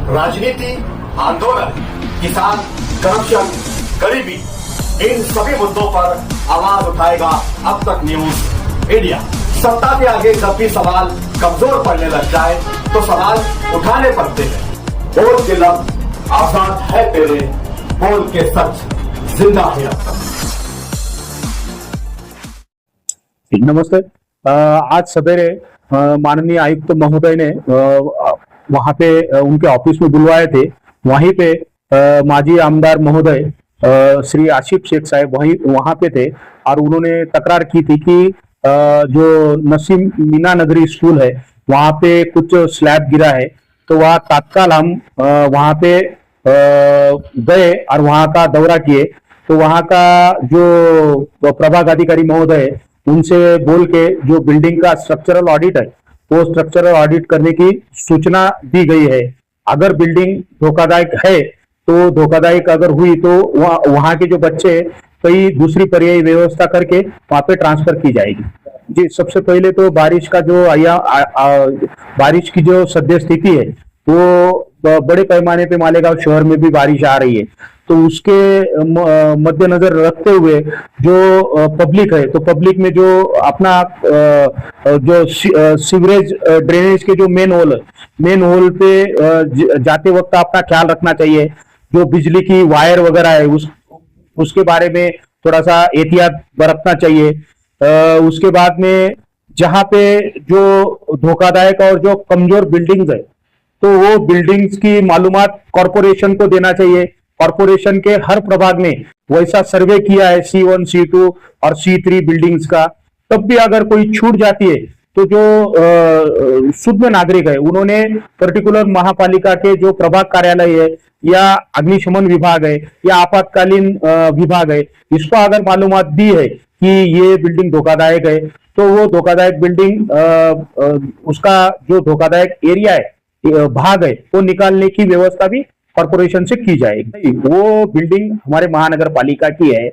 राजनीति, आंदोलन, किसान, करप्शन, गरीबी, इन सभी मुद्दों पर आवाज उठाएगा अब तक न्यूज इंडिया। सत्ता के आगे जब भी सवाल कमजोर पड़ने लग जाए तो सवाल उठाने पड़ते हैं। बोल के लफ्ज आजाद है तेरे, बोल के सच जिंदा है अब तक। नमस्ते। आज सवेरे माननीय आयुक्त महोदय ने वहां पे उनके ऑफिस में बुलवाए थे। वहीं पे माजी आमदार महोदय श्री आशिफ शेख साहब वहां पे थे और उन्होंने तकरार की थी कि जो नसीम मीना नगरी स्कूल है वहां पे कुछ स्लैब गिरा है, तो वह तत्काल हम वहां पे गए और वहां का दौरा किए। तो वहां का जो प्रभाग अधिकारी महोदय है उनसे बोल के जो बिल्डिंग का स्ट्रक्चरल ऑडिट है वो स्ट्रक्चरल ऑडिट करने की सूचना दी गई है। अगर बिल्डिंग धोखादायक है तो धोखादायक अगर हुई तो वहां के जो बच्चे कई दूसरी पर्यायी व्यवस्था करके वहां पे ट्रांसफर की जाएगी। जी, सबसे पहले तो बारिश का जो बारिश की जो सद्य स्थिति है वो बड़े पैमाने पे मालेगांव शहर में भी बारिश आ रही है, तो उसके मद्देनजर रखते हुए जो पब्लिक है तो पब्लिक में जो अपना जो सीवरेज ड्रेनेज के जो मेन होल पे जाते वक्त अपना ख्याल रखना चाहिए। जो बिजली की वायर वगैरह है उसके बारे में थोड़ा सा एहतियात बरतना चाहिए। उसके बाद में जहां पे जो धोखादायक और जो कमजोर बिल्डिंग्स है तो वो बिल्डिंग्स की मालूमात कॉरपोरेशन को देना चाहिए। कॉरपोरेशन के हर प्रभाग में वैसा सर्वे किया है C1, C2 और C3 बिल्डिंग्स का। तब भी अगर कोई छूट जाती है तो जो शुद्ध नागरिक है उन्होंने पर्टिकुलर महापालिका के जो प्रभाग कार्यालय है या अग्निशमन विभाग है या आपातकालीन विभाग है, इसको अगर मालूमात दी है कि ये बिल्डिंग धोखादायक है तो वो धोखादायक बिल्डिंग उसका जो धोखादायक एरिया है भाग है वो निकालने की व्यवस्था भी कॉर्पोरेशन से की जाएगी। वो बिल्डिंग हमारे महानगर पालिका की है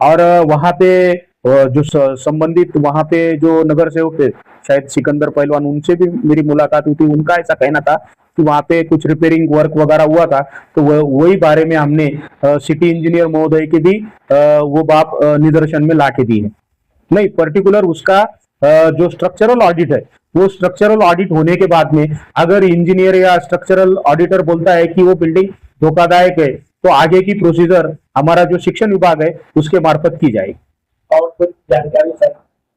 और वहां पे जो संबंधित वहां पे जो नगर सेवक थे शायद सिकंदर पहलवान, उनसे भी मेरी मुलाकात हुई थी। उनका ऐसा कहना था कि वहां पे कुछ रिपेयरिंग वर्क वगैरह हुआ था, तो वही बारे में हमने सिटी इंजीनियर महोदय के भी वो बात निदर्शन में ला के दी है। नहीं, पर्टिकुलर उसका जो स्ट्रक्चरल ऑडिट है वो स्ट्रक्चरल ऑडिट होने के बाद में अगर इंजीनियर या स्ट्रक्चरल ऑडिटर बोलता है कि वो बिल्डिंग धोखादायक है तो आगे की प्रोसीजर हमारा जो शिक्षण विभाग है उसके मार्फत की जाएगी। और कुछ जानकारी सर?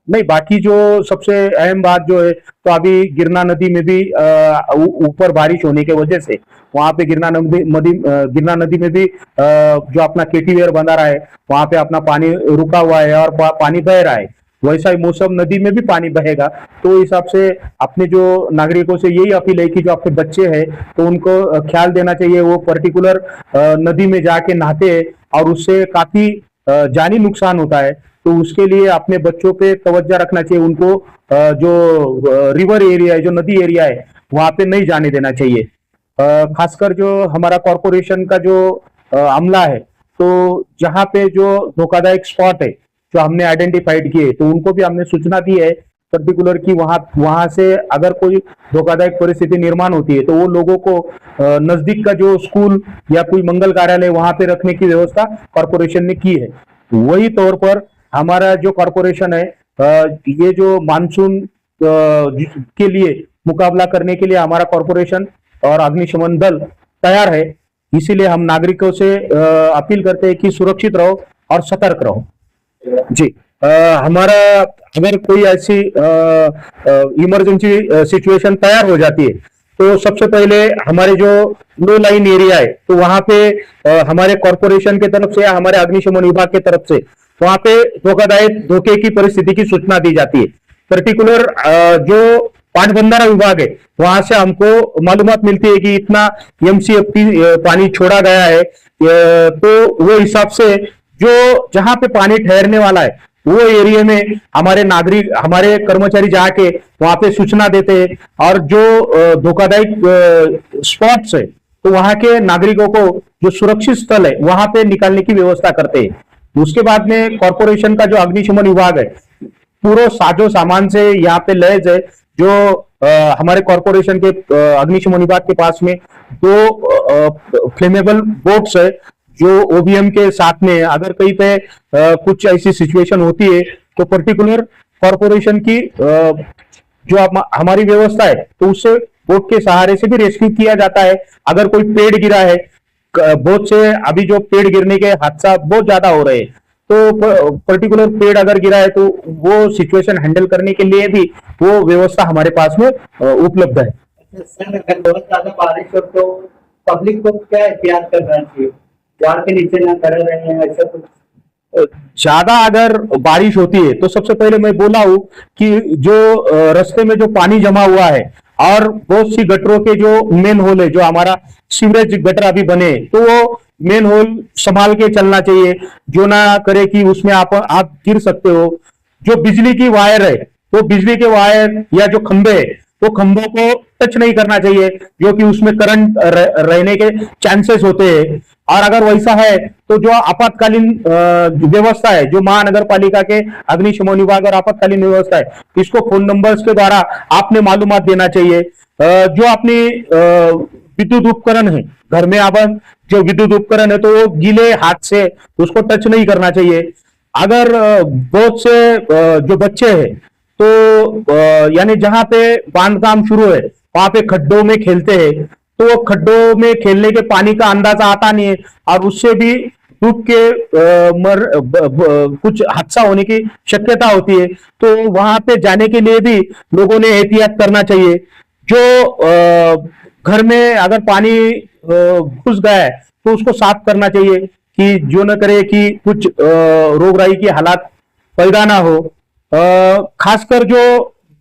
नहीं, बाकी जो सबसे अहम बात जो है तो अभी गिरना नदी में भी ऊपर बारिश होने के वजह से वहां पे गिरना नदी में भी जो अपना केटीवेयर बना रहा है वहां पे अपना पानी रुका हुआ है और पानी बह रहा है। वैसा ही मौसम नदी में भी पानी बहेगा, तो हिसाब से अपने जो नागरिकों से यही अपील है कि जो आपके बच्चे हैं तो उनको ख्याल देना चाहिए। वो पर्टिकुलर नदी में जाके नहाते हैं और उससे काफी जानी नुकसान होता है, तो उसके लिए अपने बच्चों पे तवज्जो रखना चाहिए। उनको जो रिवर एरिया है, जो नदी एरिया है वहां पे नहीं जाने देना चाहिए। खासकर जो हमारा कॉर्पोरेशन का जो अमला है तो जहाँ पे जो धोखादायक स्पॉट है जो हमने आइडेंटिफाइड किए तो उनको भी हमने सूचना दी है पर्टिकुलर कि वहां से अगर कोई धोखादायक परिस्थिति निर्माण होती है तो वो लोगों को नजदीक का जो स्कूल या कोई मंगल कार्यालय वहां पे रखने की व्यवस्था कॉर्पोरेशन ने की है। वही तौर पर हमारा जो कॉर्पोरेशन है ये जो मानसून के लिए मुकाबला करने के लिए हमारा कॉर्पोरेशन और अग्निशमन दल तैयार है। इसीलिए हम नागरिकों से अपील करते हैं कि सुरक्षित रहो और सतर्क रहो। जी, अगर कोई ऐसी इमरजेंसी सिचुएशन तैयार हो जाती है तो सबसे पहले हमारे जो लो लाइन एरिया है तो वहां पे हमारे कॉर्पोरेशन के तरफ से या हमारे अग्निशमन विभाग के तरफ से वहां पे धोखे की परिस्थिति की सूचना दी जाती है। पर्टिकुलर जो पाटबंधारा विभाग है वहां से हमको मालूमात मिलती है कि इतना MCFT पानी छोड़ा गया है, तो वो हिसाब से जो जहां पे पानी ठहरने वाला है वो एरिया में हमारे कर्मचारी जाके वहां पे सूचना देते हैं और जो धोखादायक स्पॉट्स है तो वहां के नागरिकों को जो सुरक्षित स्थल है वहां पे निकालने की व्यवस्था करते हैं। उसके बाद में कॉर्पोरेशन का जो अग्निशमन विभाग है पूरा साजो सामान से यहाँ पे लैस है। जो हमारे कॉरपोरेशन के अग्निशमन विभाग के पास में दो फ्लेमेबल बोट्स है, जो ओबीएम के साथ में अगर कहीं पे कुछ ऐसी सिचुएशन होती है तो पर्टिकुलर कॉरपोरेशन की जो हमारी व्यवस्था है तो उससे बोट के सहारे से भी रेस्क्यू किया जाता है। अगर कोई पेड़ गिरा है, बोट से अभी जो पेड़ गिरने के हादसा बहुत ज्यादा हो रहे हैं, तो पर्टिकुलर पेड़ अगर गिरा है तो वो सिचुएशन हैंडल करने के लिए भी वो व्यवस्था हमारे पास में उपलब्ध है। सर, अगर बहुत ज्यादा बारिश हो तो पब्लिक को क्या एहतियात करना चाहिए? झाड़ के नीचे ना खड़े रहे हैं, ऐसा कुछ? ज्यादा अगर बारिश होती है तो सबसे पहले मैं बोला हूं कि जो रास्ते में जो पानी जमा हुआ है और बहुत सी गटरों के जो मेन होल है, जो हमारा सीवरेज गटर अभी बने, तो वो मेन होल संभाल के चलना चाहिए, जो ना करे कि उसमें आप गिर सकते हो। जो बिजली की वायर है तो बिजली के वायर या जो खंभे है तो खंभों को टच नहीं करना चाहिए, जो कि उसमें करंट रहने के चांसेस होते हैं। और अगर वैसा है तो जो आपातकालीन व्यवस्था है, जो महानगर पालिका के अग्निशमन विभाग और आपातकालीन व्यवस्था है, इसको फोन नंबर्स के द्वारा आपने मालूमात देना चाहिए। जो अपनी विद्युत उपकरण है घर में, अब जो विद्युत उपकरण है तो वो गीले हाथ से उसको टच नहीं करना चाहिए। अगर बहुत से जो बच्चे हैं तो यानी जहां पे बांधकाम शुरू है वहां पे खड्डों में खेलते हैं, तो वो खड्डों में खेलने के पानी का अंदाजा आता नहीं है और उससे भी डूब के कुछ हादसा होने की शक्यता होती है। तो वहां पे जाने के लिए भी लोगों ने एहतियात करना चाहिए। जो घर में अगर पानी घुस गया है तो उसको साफ करना चाहिए, कि जो न करे कि कुछ रोगराई की हालात पैदा ना हो। खासकर जो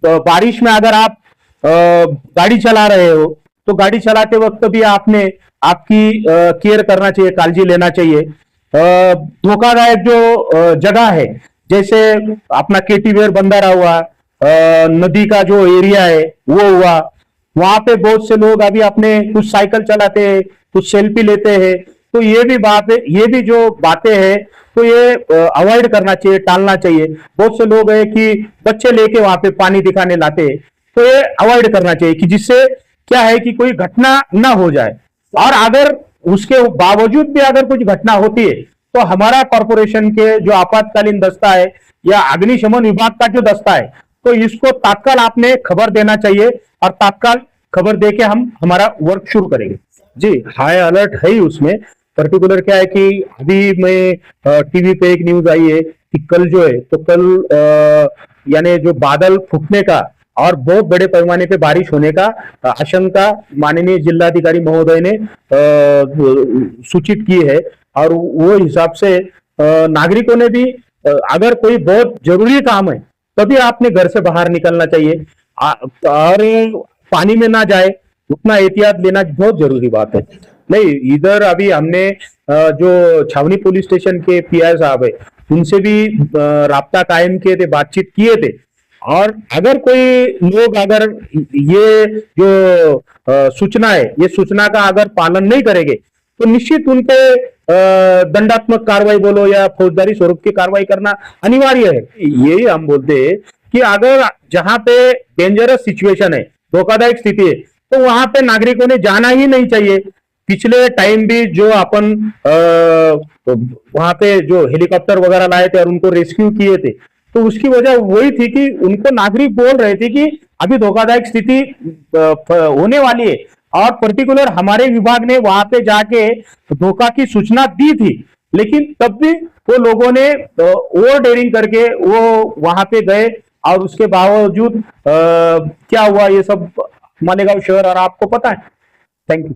बारिश में अगर आप गाड़ी चला रहे हो तो गाड़ी चलाते वक्त भी आपने आपकी केयर करना चाहिए, काळजी लेना चाहिए। धोखादायक जो जगह है, जैसे अपना केटीवेयर बंधारा हुआ, नदी का जो एरिया है वो हुआ, वहां पे बहुत से लोग अभी अपने कुछ साइकिल चलाते हैं, कुछ सेल्फी लेते हैं, तो ये भी जो बातें हैं तो ये अवॉइड करना चाहिए, टालना चाहिए। बहुत से लोग हैं कि बच्चे लेके वहां पे पानी दिखाने लाते हैं, तो ये अवॉइड करना चाहिए कि जिससे क्या है कि कोई घटना ना हो जाए। और अगर उसके बावजूद भी अगर कुछ घटना होती है तो हमारा कॉरपोरेशन के जो आपातकालीन दस्ता है या अग्निशमन विभाग का जो दस्ता है, तो इसको तात्काल आपने खबर देना चाहिए और तात्काल खबर देके हम हमारा वर्क शुरू करेंगे। जी, हाई अलर्ट है ही उसमें। पर्टिकुलर क्या है कि अभी मैं टीवी पे एक न्यूज आई है कि कल जो है तो कल यानी जो बादल फूटने का और बहुत बड़े पैमाने पे बारिश होने का आशंका माननीय जिलाधिकारी महोदय ने सूचित की है। और वो हिसाब से नागरिकों ने भी अगर कोई बहुत जरूरी काम है तभी आपने घर से बाहर निकलना चाहिए और पानी में ना जाए, उतना एहतियात लेना बहुत जरूरी बात है। नहीं, इधर अभी हमने जो छावनी पुलिस स्टेशन के पीआई साहब है उनसे भी राब्ता कायम किए थे, बातचीत किए थे। और अगर कोई लोग अगर ये जो सूचना है, ये सूचना का अगर पालन नहीं करेंगे तो निश्चित उन पे दंडात्मक कार्रवाई बोलो या फौजदारी स्वरूप की कार्रवाई करना अनिवार्य है। यही हम बोलते हैं कि अगर जहां पे डेंजरस सिचुएशन है, धोखादायक स्थिति है, तो वहां पे नागरिकों ने जाना ही नहीं चाहिए। पिछले टाइम भी जो अपन वहां पे जो हेलीकॉप्टर वगैरह लाए थे और उनको रेस्क्यू किए थे, तो उसकी वजह वही थी कि उनको नागरिक बोल रहे थे कि अभी धोखादायक स्थिति होने वाली है, और पर्टिकुलर हमारे विभाग ने वहां पे जाके धोखा की सूचना दी थी, लेकिन तब भी वो लोगों ने ओवर डेयरिंग करके वो वहां पे गए और उसके बावजूद क्या हुआ ये सब मालेगांव शहर और आपको पता है। Thank you.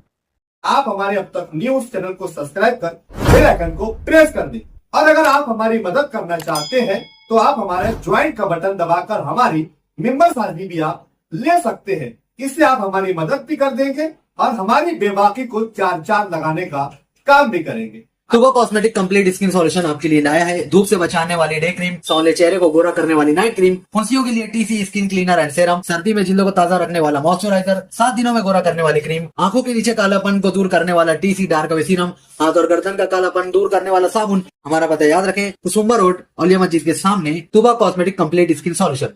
आप हमारे अब तक न्यूज चैनल को सब्सक्राइब कर बेल आइकन को प्रेस कर दें, और अगर आप हमारी मदद करना चाहते हैं तो आप हमारे ज्वाइन का बटन दबाकर हमारी मेंबर साझी भी आप ले सकते हैं। इससे आप हमारी मदद भी कर देंगे और हमारी बेबाकी को चार चांद लगाने का काम भी करेंगे। तुबा कॉस्मेटिक कंप्लीट स्किन सॉल्यूशन आपके लिए लाया है धूप से बचाने वाली डे क्रीम, सौले चेहरे को गोरा करने वाली नाइट क्रीम, फुंसियों के लिए TC skin cleaner and serum, सर्दी में जिल्दों को ताजा रखने वाला मॉइस्चराइजर, 7 दिनों में गोरा करने वाली क्रीम, आंखों के नीचे कालापन को दूर करने वाला टीसी डार्क वे सीरम, हाथ और गर्दन का कालापन दूर करने वाला साबुन। हमारा पता याद रखें, कुसुम्बा रोड, औलिया मस्जिद के सामने, तुबा कॉस्मेटिक कंप्लीट स्किन सॉल्यूशन।